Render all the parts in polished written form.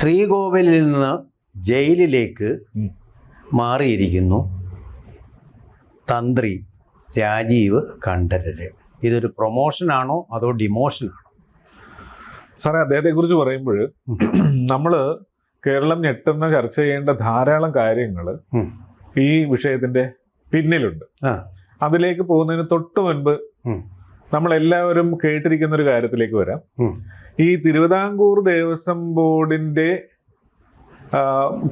ശ്രീകോവിലിൽ നിന്ന് ജയിലിലേക്ക് മാറിയിരിക്കുന്നു തന്ത്രി രാജീവ് കണ്ഠരര്. ഇതൊരു പ്രൊമോഷനാണോ അതോ ഡിമോഷനാണോ? സാറേ, അദ്ദേഹത്തെക്കുറിച്ച് പറയുമ്പോൾ നമ്മൾ കേരളം ഞെട്ടുന്ന ചർച്ച ചെയ്യേണ്ട ധാരാളം കാര്യങ്ങൾ ഈ വിഷയത്തിന്റെ പിന്നിലുണ്ട്. അതിലേക്ക് പോകുന്നതിന് തൊട്ട് മുൻപ് നമ്മളെല്ലാവരും കേട്ടിരിക്കുന്ന ഒരു കാര്യത്തിലേക്ക് വരാം. ഈ തിരുവിതാംകൂർ ദേവസ്വം ബോർഡിന്റെ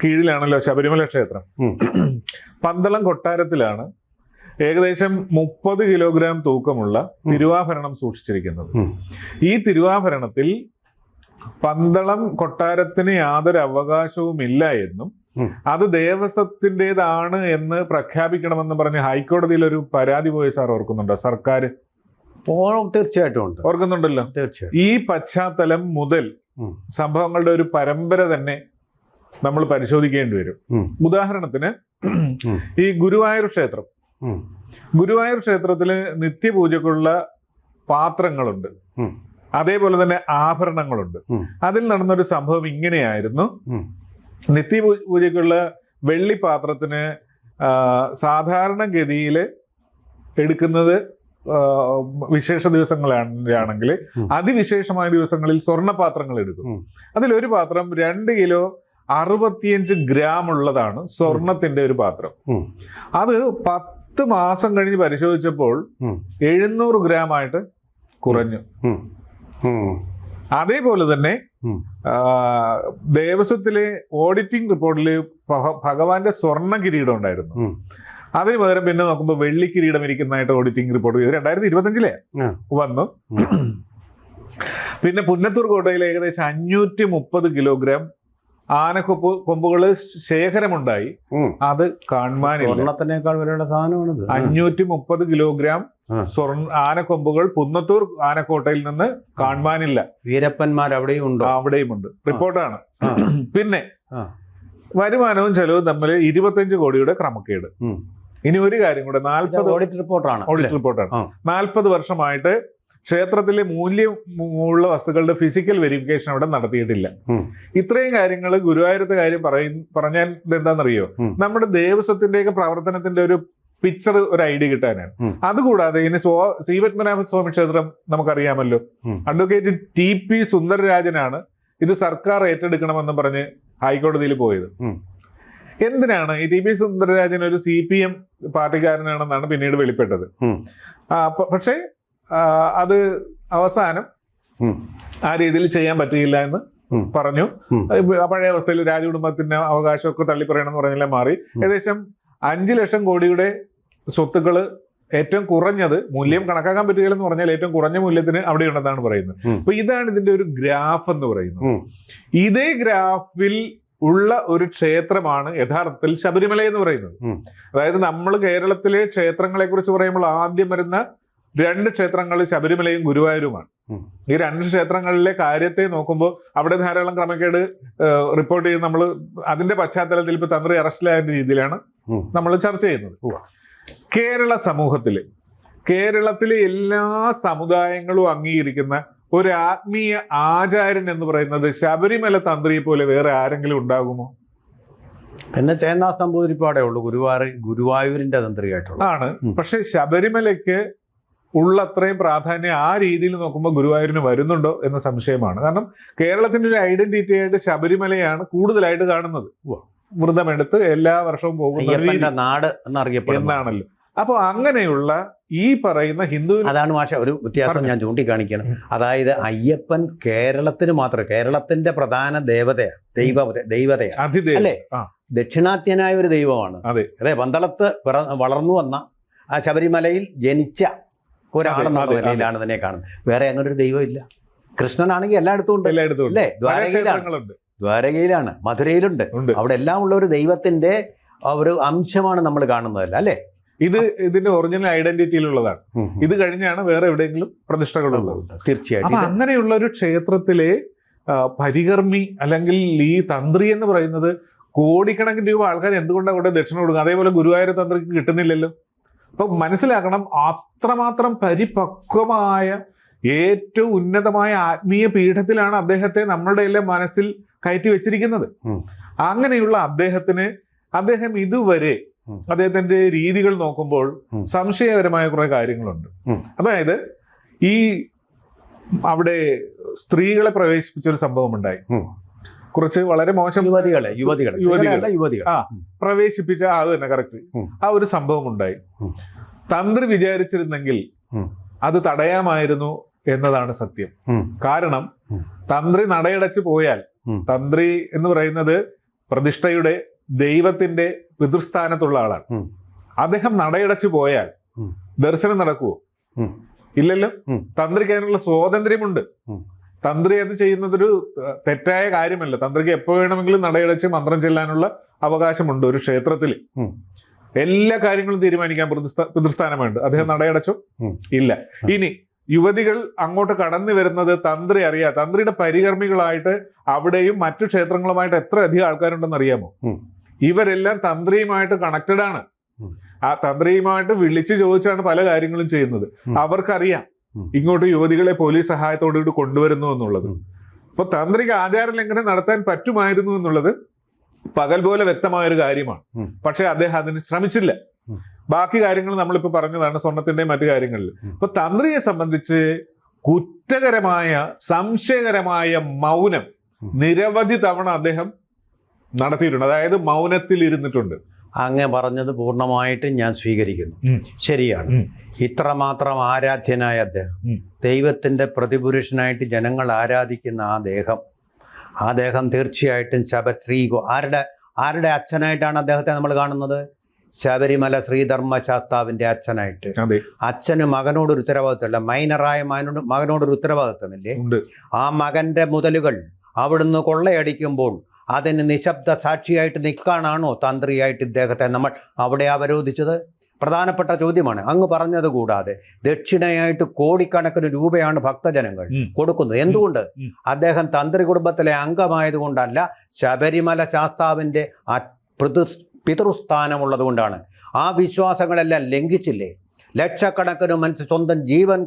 കീഴിലാണല്ലോ ശബരിമല ക്ഷേത്രം. പന്തളം കൊട്ടാരത്തിലാണ് ഏകദേശം 30 കിലോഗ്രാം തൂക്കമുള്ള തിരുവാഭരണം സൂക്ഷിച്ചിരിക്കുന്നത്. ഈ തിരുവാഭരണത്തിൽ പന്തളം കൊട്ടാരത്തിന് യാതൊരു അവകാശവുമില്ല എന്നും അത് ദേവസ്വത്തിൻ്റെതാണ് എന്ന് പ്രഖ്യാപിക്കണമെന്ന് പറഞ്ഞ് ഹൈക്കോടതിയിൽ ഒരു പരാതി പോയി സാർ ഓർക്കുന്നുണ്ടോ? സർക്കാർ തീർച്ചയായിട്ടും ഉണ്ട്, ഓർക്കുന്നുണ്ടല്ലോ. തീർച്ചയായും. ഈ പശ്ചാത്തലം മുതൽ സംഭവങ്ങളുടെ ഒരു പരമ്പര തന്നെ നമ്മൾ പരിശോധിക്കേണ്ടി വരും. ഉദാഹരണത്തിന് ഈ ഗുരുവായൂർ ക്ഷേത്രം. ഗുരുവായൂർ ക്ഷേത്രത്തില് നിത്യപൂജക്കുള്ള പാത്രങ്ങളുണ്ട്, അതേപോലെ തന്നെ ആഭരണങ്ങളുണ്ട്. അതിൽ നടന്നൊരു സംഭവം ഇങ്ങനെയായിരുന്നു. നിത്യപൂജക്കുള്ള വെള്ളിപ്പാത്രത്തിന് സാധാരണഗതിയിൽ എടുക്കുന്നത് വിശേഷ ദിവസങ്ങളാണെങ്കിൽ അതിവിശേഷമായ ദിവസങ്ങളിൽ സ്വർണ്ണപാത്രങ്ങൾ എടുക്കും. അതിലൊരു പാത്രം 2 കിലോ 65 ഗ്രാം ഉള്ളതാണ് സ്വർണത്തിന്റെ ഒരു പാത്രം. അത് 10 മാസം കഴിഞ്ഞ് പരിശോധിച്ചപ്പോൾ 700 ഗ്രാം ആയിട്ട് കുറഞ്ഞു. അതേപോലെ തന്നെ ദേവസ്വത്തിലെ ഓഡിറ്റിംഗ് റിപ്പോർട്ടിൽ ഭഗവാന്റെ സ്വർണ്ണ കിരീടം ഉണ്ടായിരുന്നു. അതിന് പകരം പിന്നെ നോക്കുമ്പോൾ വെള്ളി കിരീടം ഇരിക്കുന്നതായിട്ട് ഓഡിറ്റിംഗ് റിപ്പോർട്ട് ചെയ്ത് 2025 വന്നു. പിന്നെ പുന്നത്തൂർ കോട്ടയിൽ ഏകദേശം 530 കിലോഗ്രാം ആനക്കൊമ്പുകള് ശേഖരമുണ്ടായി. അത് കാണുവാനില്ല. 530 കിലോഗ്രാം ആനക്കൊമ്പുകൾ പുന്നത്തൂർ ആനക്കോട്ടയിൽ നിന്ന് കാണുവാനില്ല. വീരപ്പന്മാർ അവിടെയുമുണ്ട്. റിപ്പോർട്ടാണ്. പിന്നെ വരുമാനവും ചെലവും തമ്മിൽ 25 കോടിയുടെ ക്രമക്കേട്. ഇനി ഒരു കാര്യം കൂടെ, 40 ഓഡിറ്റ് റിപ്പോർട്ടാണ്. 40 വർഷമായിട്ട് ക്ഷേത്രത്തിലെ മൂല്യമുള്ള വസ്തുക്കളുടെ ഫിസിക്കൽ വെരിഫിക്കേഷൻ അവിടെ നടത്തിയിട്ടില്ല. ഇത്രയും കാര്യങ്ങൾ ഗുരുവായൂരത്തെ കാര്യം പറഞ്ഞാൽ എന്താണെന്നറിയോ? നമ്മുടെ ദേവസ്വത്തിന്റെയൊക്കെ പ്രവർത്തനത്തിന്റെ ഒരു പിക്ചർ, ഒരു ഐഡിയ കിട്ടാനാണ്. അതുകൂടാതെ ഇനി ശ്രീപത്മനാഭ സ്വാമി ക്ഷേത്രം നമുക്കറിയാമല്ലോ. അഡ്വക്കേറ്റ് TP സുന്ദരരാജനാണ് ഇത് സർക്കാർ ഏറ്റെടുക്കണമെന്ന് പറഞ്ഞ് ഹൈക്കോടതിയിൽ പോയത്. എന്തിനാണ്? ഈ TP സുന്ദരരാജൻ ഒരു CPM പാർട്ടിക്കാരനാണെന്നാണ് പിന്നീട് വെളിപ്പെട്ടത്. പക്ഷേ അത് അവസാനം ആ രീതിയിൽ ചെയ്യാൻ പറ്റിയില്ല എന്ന് പറഞ്ഞു. പഴയ അവസ്ഥയിൽ രാജകുടുംബത്തിന്റെ അവകാശമൊക്കെ തള്ളിപ്പറയണമെന്ന് പറഞ്ഞാൽ മാറി. ഏകദേശം 5 ലക്ഷം കോടിയുടെ സ്വത്തുക്കള് ഏറ്റവും കുറഞ്ഞത്, മൂല്യം കണക്കാക്കാൻ പറ്റുകയില്ലെന്ന് പറഞ്ഞാൽ ഏറ്റവും കുറഞ്ഞ മൂല്യത്തിന് അവിടെ ഉണ്ടെന്നാണ് പറയുന്നത്. അപ്പൊ ഇതാണ് ഇതിന്റെ ഒരു ഗ്രാഫ് എന്ന് പറയുന്നത്. ഇതേ ഗ്രാഫിൽ ഉള്ള ഒരു ക്ഷേത്രമാണ് യഥാർത്ഥത്തിൽ ശബരിമല എന്ന് പറയുന്നത്. അതായത് നമ്മൾ കേരളത്തിലെ ക്ഷേത്രങ്ങളെ കുറിച്ച് പറയുമ്പോൾ ആദ്യം വരുന്ന 2 ക്ഷേത്രങ്ങൾ ശബരിമലയും ഗുരുവായൂരുമാണ്. ഈ 2 ക്ഷേത്രങ്ങളിലെ കാര്യത്തെ നോക്കുമ്പോൾ അവിടെ ധാരാളം ക്രമക്കേട് റിപ്പോർട്ട് ചെയ്ത് നമ്മൾ അതിന്റെ പശ്ചാത്തലത്തിൽ ഇപ്പൊ തന്ത്രി അറസ്റ്റിലായ രീതിയിലാണ് നമ്മൾ ചർച്ച ചെയ്യുന്നത്. കേരള സമൂഹത്തില്, കേരളത്തിലെ എല്ലാ സമുദായങ്ങളും അംഗീകരിക്കുന്ന ഒരു ആത്മീയ ആചാര്യൻ എന്ന് പറയുന്നത് ശബരിമല തന്ത്രിയെ പോലെ വേറെ ആരെങ്കിലും ഉണ്ടാകുമോ? പിന്നെ ചേന്നാസ് നമ്പൂതിരിപ്പാടേ ഉള്ളൂ ഗുരുവായൂരിന്റെ തന്ത്രിയായിട്ടുള്ള ആണ്. പക്ഷെ ശബരിമലയ്ക്ക് ഉള്ള അത്രയും പ്രാധാന്യം ആ രീതിയിൽ നോക്കുമ്പോൾ ഗുരുവായൂരിന് വരുന്നുണ്ടോ എന്ന സംശയമാണ്. കാരണം കേരളത്തിന്റെ ഒരു ഐഡന്റിറ്റി ആയിട്ട് ശബരിമലയാണ് കൂടുതലായിട്ട് കാണുന്നത്. വ്രതമെടുത്ത് എല്ലാ വർഷവും പോകുന്ന നാട് എന്നറിയപ്പെടുന്നതാണല്ലോ. അപ്പൊ അങ്ങനെയുള്ള ഈ പറയുന്ന ഹിന്ദു, അതാണ് മാഷ ഒരു വ്യത്യാസം ഞാൻ ചൂണ്ടിക്കാണിക്കണം. അതായത് അയ്യപ്പൻ കേരളത്തിന് മാത്രം, കേരളത്തിന്റെ പ്രധാന ദൈവതയാണ് അല്ലേ? ദക്ഷിണാത്യനായ ഒരു ദൈവമാണ്. അതെ, പന്തളത്ത് വളർന്നു വന്ന ആ ശബരിമലയിൽ ജനിച്ച ഒരാളെന്നുള്ള നിലയിലാണ് തന്നെ കാണുന്നത്. വേറെ അങ്ങനെ ഒരു ദൈവം ഇല്ല. കൃഷ്ണനാണെങ്കിൽ എല്ലായിടത്തും ഉണ്ട് അല്ലേ? ദ്വാരകയിലാണ്, മധുരയിലുണ്ട്. അവിടെ എല്ലാം ഉള്ള ഒരു ദൈവത്തിന്റെ ഒരു അംശമാണ് നമ്മൾ കാണുന്നതല്ല അല്ലേ? ഇതിന്റെ ഒറിജിനൽ ഐഡന്റിറ്റിയിലുള്ളതാണ്. ഇത് കഴിഞ്ഞാണ് വേറെ എവിടെയെങ്കിലും പ്രതിഷ്ഠകളുള്ളത്. തീർച്ചയായിട്ടും. അങ്ങനെയുള്ള ഒരു ക്ഷേത്രത്തിലെ പരികർമ്മി അല്ലെങ്കിൽ ഈ തന്ത്രി എന്ന് പറയുന്നത് കോടിക്കണക്കിന് രൂപ ആൾക്കാർ എന്തുകൊണ്ടാണ് അവിടെ ദക്ഷിണ കൊടുക്കുക? അതേപോലെ ഗുരുവായൂർ തന്ത്രിക്ക് കിട്ടുന്നില്ലല്ലോ. അപ്പൊ മനസ്സിലാക്കണം, അത്രമാത്രം പരിപക്വമായ ഏറ്റവും ഉന്നതമായ ആത്മീയ പീഠത്തിലാണ് അദ്ദേഹത്തെ നമ്മളുടെ എല്ലാം മനസ്സിൽ കയറ്റി വെച്ചിരിക്കുന്നത്. അങ്ങനെയുള്ള അദ്ദേഹം ഇതുവരെ അദ്ദേഹത്തിന്റെ രീതികൾ നോക്കുമ്പോൾ സംശയകരമായ കുറെ കാര്യങ്ങളുണ്ട്. അതായത് ഈ അവിടെ സ്ത്രീകളെ പ്രവേശിപ്പിച്ചൊരു സംഭവം ഉണ്ടായി. കുറച്ച് വളരെ മോശം യുവതികൾ പ്രവേശിപ്പിച്ച അത് തന്നെ കറക്റ്റ് ആ ഒരു സംഭവം ഉണ്ടായി. തന്ത്രി വിചാരിച്ചിരുന്നെങ്കിൽ അത് തടയാമായിരുന്നു എന്നതാണ് സത്യം. കാരണം തന്ത്രി നടയടച്ചു പോയാൽ, തന്ത്രി എന്ന് പറയുന്നത് പ്രതിഷ്ഠയുടെ ദൈവത്തിന്റെ പിതൃസ്ഥാനത്തുള്ള ആളാണ്. അദ്ദേഹം നടയടച്ചു പോയാൽ ദർശനം നടക്കുവോ? ഇല്ലല്ലോ. തന്ത്രിക്ക് അതിനുള്ള സ്വാതന്ത്ര്യമുണ്ട്. തന്ത്രി അത് ചെയ്യുന്നതൊരു തെറ്റായ കാര്യമല്ല. തന്ത്രിക്ക് എപ്പോ വേണമെങ്കിലും നടയടച്ച് മന്ത്രം ചെല്ലാനുള്ള അവകാശമുണ്ട്. ഒരു ക്ഷേത്രത്തിൽ എല്ലാ കാര്യങ്ങളും തീരുമാനിക്കാൻ പിതൃസ്ഥാനമുണ്ട്. അദ്ദേഹം നടയടച്ചോ? ഇല്ല. ഇനി യുവതികൾ അങ്ങോട്ട് കടന്നു വരുന്നത് തന്ത്രി അറിയാം. തന്ത്രിയുടെ പരികർമ്മികളായിട്ട് അവിടെയും മറ്റു ക്ഷേത്രങ്ങളുമായിട്ട് എത്ര അധികം ആൾക്കാരുണ്ടെന്ന് അറിയാമോ? ഇവരെല്ലാം തന്ത്രിയുമായിട്ട് കണക്റ്റഡ് ആണ്. ആ തന്ത്രിയുമായിട്ട് വിളിച്ചു ചോദിച്ചാണ് പല കാര്യങ്ങളും ചെയ്യുന്നത്. അവർക്കറിയാം ഇങ്ങോട്ട് യുവതികളെ പോലീസ് സഹായത്തോടുകൂടി കൊണ്ടുവരുന്നു എന്നുള്ളത്. അപ്പൊ തന്ത്രിക്ക് ആചാര ലംഘനം നടത്താൻ പറ്റുമായിരുന്നു എന്നുള്ളത് പകൽ പോലെ വ്യക്തമായൊരു കാര്യമാണ്. പക്ഷെ അദ്ദേഹം അതിന് ശ്രമിച്ചില്ല. ബാക്കി കാര്യങ്ങൾ നമ്മളിപ്പോ പറഞ്ഞതാണ്, സ്വർണത്തിന്റെയും മറ്റു കാര്യങ്ങളിൽ. ഇപ്പൊ തന്ത്രിയെ സംബന്ധിച്ച് കുറ്റകരമായ, സംശയകരമായ മൗനം നിരവധി തവണ അദ്ദേഹം നടത്തിയിട്ടുണ്ട്. അതായത് മൗനത്തിൽ ഇരുന്നിട്ടുണ്ട്. അങ്ങ് പറഞ്ഞത് പൂർണ്ണമായിട്ടും ഞാൻ സ്വീകരിക്കുന്നു. ശരിയാണ്. ഇത്രമാത്രം ആരാധ്യനായ അദ്ദേഹം, ദൈവത്തിന്റെ പ്രതിപുരുഷനായിട്ട് ജനങ്ങൾ ആരാധിക്കുന്ന ആ ദേഹം തീർച്ചയായിട്ടും ശ്രീകോ ആരുടെ അച്ഛനായിട്ടാണ് അദ്ദേഹത്തെ നമ്മൾ കാണുന്നത്? ശബരിമല ശ്രീധർമ്മശാസ്താവിന്റെ അച്ഛനായിട്ട്. അച്ഛന് മകനോടൊരു ഉത്തരവാദിത്വമല്ല, മൈനറായ മകനോടൊരു ഉത്തരവാദിത്വമില്ലേ? ആ മകന്റെ മുതലുകൾ അവിടുന്ന് കൊള്ളയടിക്കുമ്പോൾ അതിന് നിശബ്ദ സാക്ഷിയായിട്ട് നിൽക്കാനാണോ തന്ത്രിയായിട്ട് ഇദ്ദേഹത്തെ നമ്മൾ അവിടെ അവരോധിച്ചത്? പ്രധാനപ്പെട്ട ചോദ്യമാണ്. അങ്ങ് പറഞ്ഞത് കൂടാതെ ദക്ഷിണയായിട്ട് കോടിക്കണക്കിന് രൂപയാണ് ഭക്തജനങ്ങൾ കൊടുക്കുന്നത്. എന്തുകൊണ്ട്? അദ്ദേഹം തന്ത്രി കുടുംബത്തിലെ അംഗമായതുകൊണ്ടല്ല, ശബരിമല ശാസ്താവിൻ്റെ പിതൃസ്ഥാനമുള്ളത് കൊണ്ടാണ്. ആ വിശ്വാസങ്ങളെല്ലാം ലംഘിച്ചില്ലേ? ലക്ഷക്കണക്കിന് മനുഷ്യർ സ്വന്തം ജീവൻ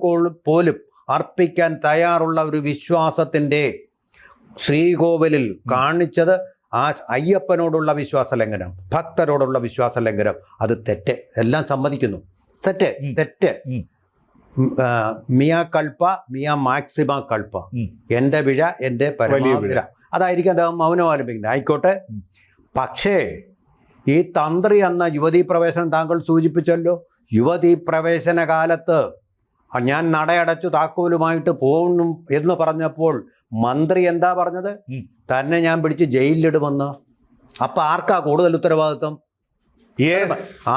പോലും അർപ്പിക്കാൻ തയ്യാറുള്ള ഒരു വിശ്വാസത്തിൻ്റെ ശ്രീകോവിലിൽ കാണിച്ചത് ആ അയ്യപ്പനോടുള്ള വിശ്വാസ ലംഘനം, ഭക്തരോടുള്ള വിശ്വാസ ലംഘനം. അത് തെറ്റ്, എല്ലാം സമ്മതിക്കുന്നു. തെറ്റ്. മിയ കൾപ്പ മിയ മാക്സിമ കൾപ്പ, എൻ്റെ പിഴ എൻ്റെ പരമാവധി. അതായിരിക്കും അദ്ദേഹം മൗനം ആലപിക്കുന്നത്. ആയിക്കോട്ടെ. പക്ഷേ ഈ തന്ത്രി എന്ന യുവതീ പ്രവേശനം താങ്കൾ സൂചിപ്പിച്ചല്ലോ. യുവതീ പ്രവേശന കാലത്ത് ഞാൻ നടയടച്ചു താക്കോലുമായിട്ട് പോകുന്നു എന്ന് പറഞ്ഞപ്പോൾ മന്ത്രി എന്താ പറഞ്ഞത്? തന്നെ ഞാൻ പിടിച്ച് ജയിലിലിടുമെന്ന്. അപ്പൊ ആർക്കാ കൂടുതൽ ഉത്തരവാദിത്വം?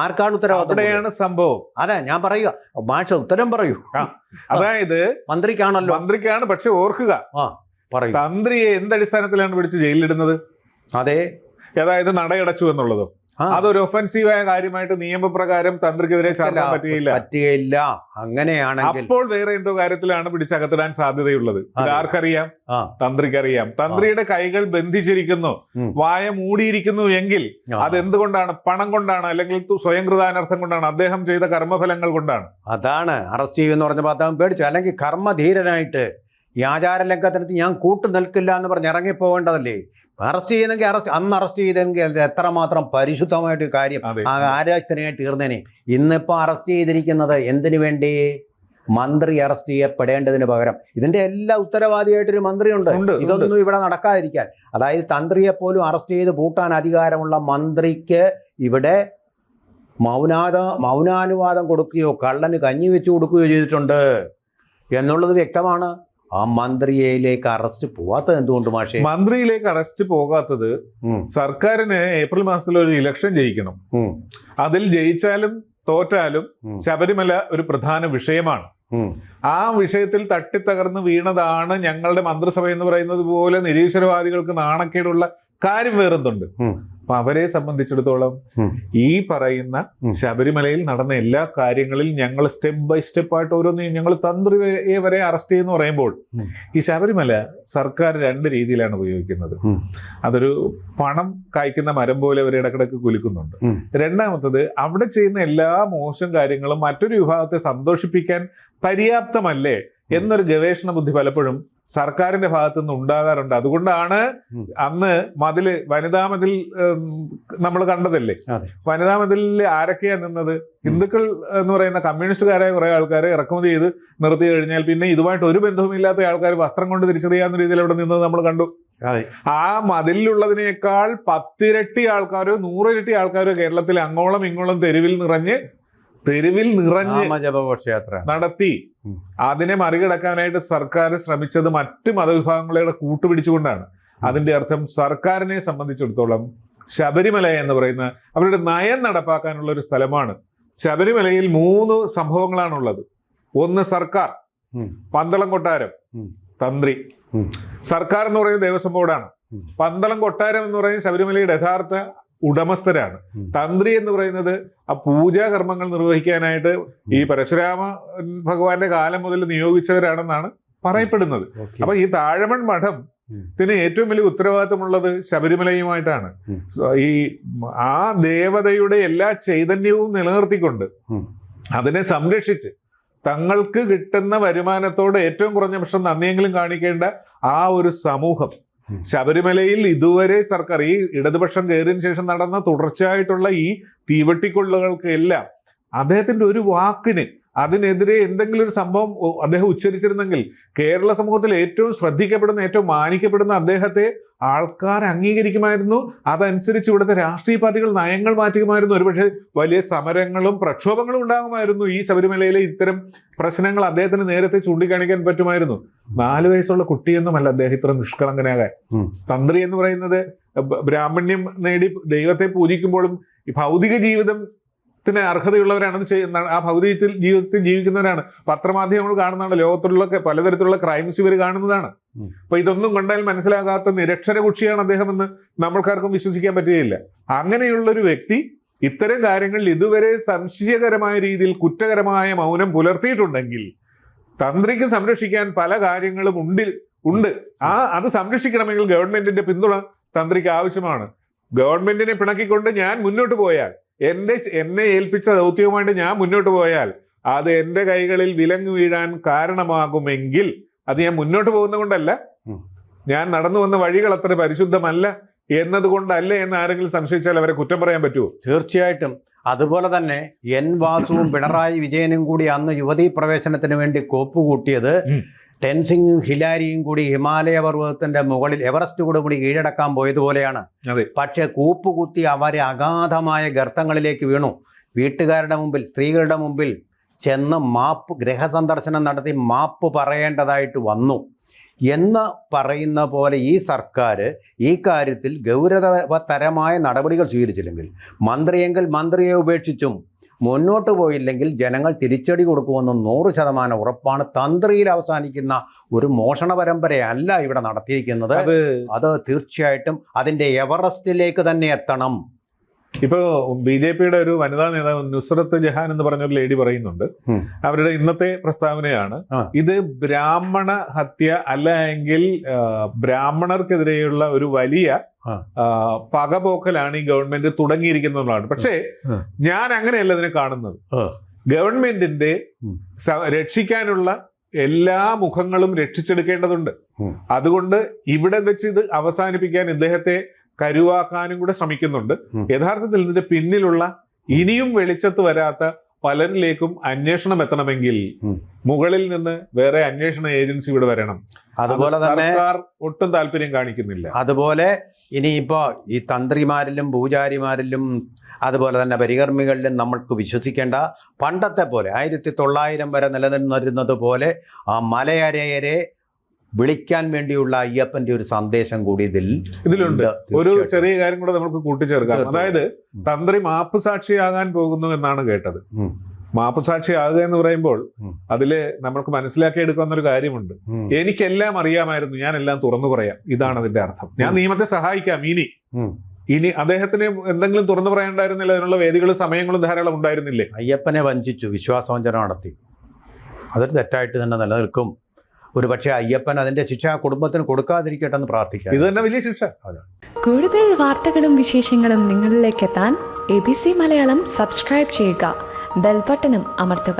ആർക്കാണ് ഉത്തരവാദിത്വം? സംഭവം അതെ, ഞാൻ പറയുക. ഭാഷ ഉത്തരം പറയൂ. അതായത് മന്ത്രിക്കാണല്ലോ. മന്ത്രിക്കാണ്. പക്ഷെ ഓർക്കുക, പറയൂ, തന്ത്രിയെ എന്തടിസ്ഥാനത്തിലാണ് പിടിച്ച് ജയിലിലിടുന്നത്? അതെ, അതായത് നടയടച്ചു എന്നുള്ളതും അതൊരു ഒഫൻസീവായ കാര്യമായിട്ട് നിയമപ്രകാരം തന്ത്രിക്കെതിരെ ചാർത്താൻ പറ്റുകയില്ല. അങ്ങനെയാണെങ്കിൽ അപ്പോൾ വേറെ എന്തോ കാര്യത്തിലാണ് പിടിച്ചകത്തിടാൻ സാധ്യതയുള്ളത്. ആർക്കറിയാം? തന്ത്രിക്കറിയാം. തന്ത്രിയുടെ കൈകൾ ബന്ധിച്ചിരിക്കുന്നു, വായ മൂടിയിരിക്കുന്നു എങ്കിൽ അതെന്തുകൊണ്ടാണ്? പണം കൊണ്ടാണ്, അല്ലെങ്കിൽ സ്വയം കൃതാനർത്ഥം കൊണ്ടാണ്, അദ്ദേഹം ചെയ്ത കർമ്മഫലങ്ങൾ കൊണ്ടാണ്. അതാണ് അറസ്റ്റ് ചെയ്യുമെന്ന് പറഞ്ഞപ്പോൾ അദ്ദേഹം പേടിച്ചു. അല്ലെങ്കിൽ കർമ്മധീരനായിട്ട് ഈ ആചാര ലംഘനത്തിന് ഞാൻ കൂട്ടു നിൽക്കില്ല എന്ന് പറഞ്ഞ് ഇറങ്ങിപ്പോകേണ്ടതല്ലേ? അറസ്റ്റ് ചെയ്യുന്നെങ്കിൽ അന്ന് അറസ്റ്റ് ചെയ്തെങ്കിൽ എത്രമാത്രം പരിശുദ്ധമായിട്ടൊരു കാര്യം ആ ആരാധനയായി തീർന്നേനെ. ഇന്നിപ്പോൾ അറസ്റ്റ് ചെയ്തിരിക്കുന്നത് എന്തിനു വേണ്ടി? മന്ത്രി അറസ്റ്റ് ചെയ്യപ്പെടേണ്ടതിന് പകരം ഇതിന്റെ എല്ലാ ഉത്തരവാദിയായിട്ടൊരു മന്ത്രിയുണ്ട്. ഇതൊന്നും ഇവിടെ നടക്കാതിരിക്കാൻ, അതായത് തന്ത്രിയെപ്പോലും അറസ്റ്റ് ചെയ്ത് പൂട്ടാൻ അധികാരമുള്ള മന്ത്രിക്ക് ഇവിടെ മൗനാനുവാദം കൊടുക്കുകയോ കള്ളന് കഞ്ഞി വെച്ച് കൊടുക്കുകയോ ചെയ്തിട്ടുണ്ട് എന്നുള്ളത് വ്യക്തമാണ്. ആ മന്ത്രിയിലേക്ക് അറസ്റ്റ് പോവാത്തത് എന്തുകൊണ്ട് മാഷേ? മന്ത്രിയിലേക്ക് അറസ്റ്റ് പോകാത്തത്, സർക്കാരിന് ഏപ്രിൽ മാസത്തിൽ ഒരു ഇലക്ഷൻ ജയിക്കണം. അതിൽ ജയിച്ചാലും തോറ്റാലും ശബരിമല ഒരു പ്രധാന വിഷയമാണ്. ആ വിഷയത്തിൽ തട്ടിത്തകർന്ന് വീണതാണ് ഞങ്ങളുടെ മന്ത്രിസഭ എന്ന് പറയുന്നത് പോലെ നിരീശ്വരവാദികൾക്ക് നാണക്കേടുള്ള കാര്യം വേറെന്തുണ്ട്? അപ്പൊ അവരെ സംബന്ധിച്ചിടത്തോളം ഈ പറയുന്ന ശബരിമലയിൽ നടന്ന എല്ലാ കാര്യങ്ങളിൽ ഞങ്ങൾ സ്റ്റെപ്പ് ബൈ സ്റ്റെപ്പായിട്ട് ഓരോന്നും ഞങ്ങൾ തന്ത്രിയെ വരെ അറസ്റ്റ് ചെയ്യുന്നു പറയുമ്പോൾ ഈ ശബരിമല സർക്കാർ രണ്ട് രീതിയിലാണ് ഉപയോഗിക്കുന്നത്. അതൊരു പണം കായ്ക്കുന്ന മരം പോലെ അവർ ഇടക്കിടക്ക് കുലുക്കുന്നുണ്ട്. രണ്ടാമത്തത്, അവിടെ ചെയ്യുന്ന എല്ലാ മോശം കാര്യങ്ങളും മറ്റൊരു വിഭാഗത്തെ സന്തോഷിപ്പിക്കാൻ പര്യാപ്തമല്ലേ എന്നൊരു ഗവേഷണ ബുദ്ധി പലപ്പോഴും സർക്കാരിന്റെ ഭാഗത്തു നിന്ന് ഉണ്ടാകാറുണ്ട്. അതുകൊണ്ടാണ് അന്ന് വനിതാ മതിൽ നമ്മൾ കണ്ടതല്ലേ. വനിതാ മതിലിൽ ആരൊക്കെയാ നിന്നത്? ഹിന്ദുക്കൾ എന്ന് പറയുന്ന കമ്മ്യൂണിസ്റ്റുകാരായ കുറെ ആൾക്കാരെ ഇറക്കുമതി ചെയ്ത് നിർത്തി കഴിഞ്ഞാൽ പിന്നെ ഇതുമായിട്ട് ഒരു ബന്ധവുമില്ലാത്ത ആൾക്കാർ വസ്ത്രം കൊണ്ട് തിരിച്ചറിയാവുന്ന രീതിയിൽ അവിടെ നിന്നത് നമ്മൾ കണ്ടു. ആ മതിലുള്ളതിനേക്കാൾ 10 ഇരട്ടി ആൾക്കാരോ 100 ഇരട്ടി ആൾക്കാരോ കേരളത്തിൽ അങ്ങോളം ഇങ്ങോളം തെരുവിൽ നിറഞ്ഞ് നടത്തി. അതിനെ മറികടക്കാനായിട്ട് സർക്കാർ ശ്രമിച്ചത് മറ്റ് മതവിഭാഗങ്ങളെ കൂട്ടുപിടിച്ചുകൊണ്ടാണ്. അതിന്റെ അർത്ഥം സർക്കാരിനെ സംബന്ധിച്ചിടത്തോളം ശബരിമല എന്ന് പറയുന്ന അവരുടെ നയം നടപ്പാക്കാനുള്ള ഒരു സ്ഥലമാണ്. ശബരിമലയിൽ 3 സംഭവങ്ങളാണുള്ളത്. ഒന്ന് സർക്കാർ, പന്തളം കൊട്ടാരം, തന്ത്രി. സർക്കാർ എന്ന് പറയുന്നത് ദേവസ്വം ബോർഡാണ്. പന്തളം കൊട്ടാരം എന്ന് പറയുന്നത് ശബരിമലയുടെ യഥാർത്ഥ ഉടമസ്ഥരാണ്. തന്ത്രി എന്ന് പറയുന്നത് ആ പൂജാകർമ്മങ്ങൾ നിർവഹിക്കാനായിട്ട് ഈ പരശുരാമ ഭഗവാന്റെ കാലം മുതൽ നിയോഗിച്ചവരാണെന്നാണ് പറയപ്പെടുന്നത്. അപ്പൊ ഈ താഴമൺ മഠത്തിന് ഏറ്റവും വലിയ ഉത്തരവാദിത്തമുള്ളത് ശബരിമലയുമായിട്ടാണ്. ഈ ആ ദേവതയുടെ എല്ലാ ചൈതന്യവും നിലനിർത്തിക്കൊണ്ട് അതിനെ സംരക്ഷിച്ച് തങ്ങൾക്ക് കിട്ടുന്ന വരുമാനത്തോട് ഏറ്റവും കുറഞ്ഞ പക്ഷം നന്ദിയെങ്കിലും കാണിക്കേണ്ട ആ ഒരു സമൂഹം ശബരിമലയിൽ ഇതുവരെ സർക്കാർ ഈ ഇടതുപക്ഷം കയറിയതിനു ശേഷം നടന്ന തുടർച്ചയായിട്ടുള്ള ഈ തീവട്ടിക്കൊള്ളുകൾക്കെല്ലാം അദ്ദേഹത്തിന്റെ ഒരു വാക്കിന് അതിനെതിരെ എന്തെങ്കിലും ഒരു സംഭവം അദ്ദേഹം ഉച്ചരിച്ചിരുന്നെങ്കിൽ കേരള സമൂഹത്തിൽ ഏറ്റവും ശ്രദ്ധിക്കപ്പെടുന്ന ഏറ്റവും മാനിക്കപ്പെടുന്ന അദ്ദേഹത്തെ ആൾക്കാർ അംഗീകരിക്കുമായിരുന്നു. അതനുസരിച്ച് ഇവിടുത്തെ രാഷ്ട്രീയ പാർട്ടികൾ നയങ്ങൾ മാറ്റുമായിരുന്നു. ഒരുപക്ഷെ വലിയ സമരങ്ങളും പ്രക്ഷോഭങ്ങളും ഉണ്ടാകുമായിരുന്നു. ഈ ശബരിമലയിലെ ഇത്തരം പ്രശ്നങ്ങൾ അദ്ദേഹത്തിന് നേരത്തെ ചൂണ്ടിക്കാണിക്കാൻ പറ്റുമായിരുന്നു. 4 വയസ്സുള്ള കുട്ടിയെന്നുമല്ല അദ്ദേഹം ഇത്ര നിഷ്കളങ്കനാകാൻ. തന്ത്രി എന്ന് പറയുന്നത് ബ്രാഹ്മണ്യം നേടി ദൈവത്തെ പൂജിക്കുമ്പോഴും ഈ ഭൗതിക ജീവിതത്തിന് അർഹതയുള്ളവരാണെന്ന് ചെയ്യുന്ന ആ ഭൗതിക ജീവിതത്തിൽ ജീവിക്കുന്നവരാണ്. പത്രമാധ്യമങ്ങൾ കാണുന്നതാണ്, ലോകത്തുള്ള പലതരത്തിലുള്ള ക്രൈംസ് ഇവർ കാണുന്നതാണ്. അപ്പൊ ഇതൊന്നും കണ്ടാൽ മനസ്സിലാകാത്ത നിരക്ഷര കുഷിയാണ് അദ്ദേഹം എന്ന് നമ്മൾക്കാർക്കും വിശ്വസിക്കാൻ പറ്റുകയില്ല. അങ്ങനെയുള്ളൊരു വ്യക്തി ഇത്തരം കാര്യങ്ങളിൽ ഇതുവരെ സംശയകരമായ രീതിയിൽ കുറ്റകരമായ മൗനം പുലർത്തിയിട്ടുണ്ടെങ്കിൽ തന്ത്രിക്ക് സംരക്ഷിക്കാൻ പല കാര്യങ്ങളും ഉണ്ട്. അത് സംരക്ഷിക്കണമെങ്കിൽ ഗവൺമെന്റിന്റെ പിന്തുണ തന്ത്രിക്ക് ആവശ്യമാണ്. ഗവൺമെന്റിനെ പിണക്കിക്കൊണ്ട് ഞാൻ മുന്നോട്ട് പോയാൽ, എന്നെ ഏൽപ്പിച്ച ദൗത്യവുമായിട്ട് ഞാൻ മുന്നോട്ട് പോയാൽ അത് എൻ്റെ കൈകളിൽ വിലങ്ങു വീഴാൻ കാരണമാകുമെങ്കിൽ അത് ഞാൻ മുന്നോട്ട് പോകുന്നത് കൊണ്ടല്ല, ഞാൻ നടന്നു വന്ന വഴികൾ അത്ര പരിശുദ്ധമല്ല എന്നതുകൊണ്ടല്ല എന്ന് ആരെങ്കിലും സംശയിച്ചാൽ അവരെ കുറ്റം പറയാൻ പറ്റുമോ? തീർച്ചയായിട്ടും. അതുപോലെ തന്നെ എൻ വാസുവും പിണറായി വിജയനും കൂടി അന്ന് യുവതീ പ്രവേശനത്തിന് വേണ്ടി കോപ്പുകൂട്ടിയത് ടെൻസിംഗും ഹിലാരിയും കൂടി ഹിമാലയ പർവ്വതത്തിന്റെ മുകളിൽ എവറസ്റ്റ് കൂടി കീഴടക്കാൻ പോയതുപോലെയാണ്. പക്ഷെ കൂപ്പുകുത്തി അവരെ അഗാധമായ ഗർത്തങ്ങളിലേക്ക് വീണു. വീട്ടുകാരുടെ മുമ്പിൽ, സ്ത്രീകളുടെ മുമ്പിൽ ചെന്ന് ഗൃഹസന്ദർശനം നടത്തി മാപ്പ് പറയേണ്ടതായിട്ട് വന്നു എന്ന് പറയുന്ന പോലെ ഈ സർക്കാർ ഈ കാര്യത്തിൽ ഗൗരവതരമായ നടപടികൾ സ്വീകരിച്ചില്ലെങ്കിൽ, മന്ത്രിയെങ്കിൽ മന്ത്രിയെ ഉപേക്ഷിച്ചും മുന്നോട്ട് പോയില്ലെങ്കിൽ ജനങ്ങൾ തിരിച്ചടി കൊടുക്കുമെന്ന് 100% ഉറപ്പാണ്. തന്ത്രിയിൽ അവസാനിക്കുന്ന ഒരു മോഷണ പരമ്പരയല്ല ഇവിടെ നടത്തിയിരിക്കുന്നത്. അത് തീർച്ചയായിട്ടും അതിൻ്റെ എവറസ്റ്റിലേക്ക് തന്നെ എത്തണം. ഇപ്പോൾ BJPയുടെ ഒരു വനിതാ നേതാവ് നുസ്രത്ത് ജഹാൻ എന്ന് പറഞ്ഞൊരു ലേഡി പറയുന്നുണ്ട്, അവരുടെ ഇന്നത്തെ പ്രസ്താവനയാണ്, ഇത് ബ്രാഹ്മണ ഹത്യ അല്ല എങ്കിൽ ബ്രാഹ്മണർക്കെതിരെയുള്ള ഒരു വലിയ പകപോക്കലാണ് ഈ ഗവൺമെന്റ് തുടങ്ങിയിരിക്കുന്നതാണ്. പക്ഷേ ഞാൻ അങ്ങനെയല്ല ഇതിനെ കാണുന്നത്. ഗവൺമെന്റിന്റെ രക്ഷിക്കാനുള്ള എല്ലാ മുഖങ്ങളും രക്ഷിച്ചെടുക്കേണ്ടതുണ്ട്. അതുകൊണ്ട് ഇവിടെ വെച്ച് ഇത് അവസാനിപ്പിക്കാൻ ഇദ്ദേഹത്തെ കരുവാക്കാനും കൂടെ ശ്രമിക്കുന്നുണ്ട്. യഥാർത്ഥത്തിൽ ഇതിന്റെ പിന്നിലുള്ള ഇനിയും വെളിച്ചത്ത് വരാത്ത പലരിലേക്കും അന്വേഷണം എത്തണമെങ്കിൽ മുകളിൽ നിന്ന് വേറെ അന്വേഷണ ഏജൻസി ഇവിടെ വരണം. അതുപോലെ തന്നെ സർക്കാർ ഒട്ടും താല്പര്യം കാണിക്കുന്നില്ല. അതുപോലെ ഇനിയിപ്പോ ഈ തന്ത്രിമാരിലും പൂജാരിമാരിലും അതുപോലെ തന്നെ പരികർമ്മികളിലും നമ്മൾക്ക് വിശ്വസിക്കേണ്ട, പണ്ടത്തെ പോലെ 1900 വരെ നിലനിന്നിരുന്നത് പോലെ ആ മലയരയരെ വിളിക്കാൻ വേണ്ടിയുള്ള അയ്യപ്പന്റെ ഒരു സന്ദേശം കൂടി ഇതിലുണ്ട്. ഒരു ചെറിയ കാര്യം കൂടെ നമുക്ക് കൂട്ടിച്ചേർക്കാം. അതായത് തന്ത്രി മാപ്പ് സാക്ഷിയാകാൻ പോകുന്നു എന്നാണ് കേട്ടത്. മാപ്പ് സാക്ഷിയാകുക എന്ന് പറയുമ്പോൾ അതില് നമുക്ക് മനസ്സിലാക്കിയെടുക്കാവുന്ന ഒരു കാര്യമുണ്ട്. എനിക്കെല്ലാം അറിയാമായിരുന്നു, ഞാൻ എല്ലാം തുറന്നു പറയാം, ഇതാണ് അതിന്റെ അർത്ഥം. ഞാൻ നിയമത്തെ സഹായിക്കാം. ഇനി അദ്ദേഹത്തിന് എന്തെങ്കിലും തുറന്നു പറയാനുണ്ടായിരുന്നില്ല, അതിനുള്ള വേദികളും സമയങ്ങളും ധാരാളം ഉണ്ടായിരുന്നില്ലേ? അയ്യപ്പനെ വഞ്ചിച്ചു, വിശ്വാസവഞ്ചന നടത്തി. അതൊരു തെറ്റായിട്ട് തന്നെ നിലനിൽക്കും. ഒരു പക്ഷേ അയ്യപ്പൻ അതിന്റെ ശിക്ഷ കുടുംബത്തിന് കൊടുക്കാതിരിക്കട്ടെ എന്ന് പ്രാർത്ഥിക്കാം. ഇത് തന്നെ വലിയ ശിക്ഷ. കൂടുതൽ വാർത്തകളും വിശേഷങ്ങളും നിങ്ങളിലേക്ക് എത്താൻ ABC മലയാളം സബ്സ്ക്രൈബ് ചെയ്യുക, ബെൽ ബട്ടണും അമർത്തുക.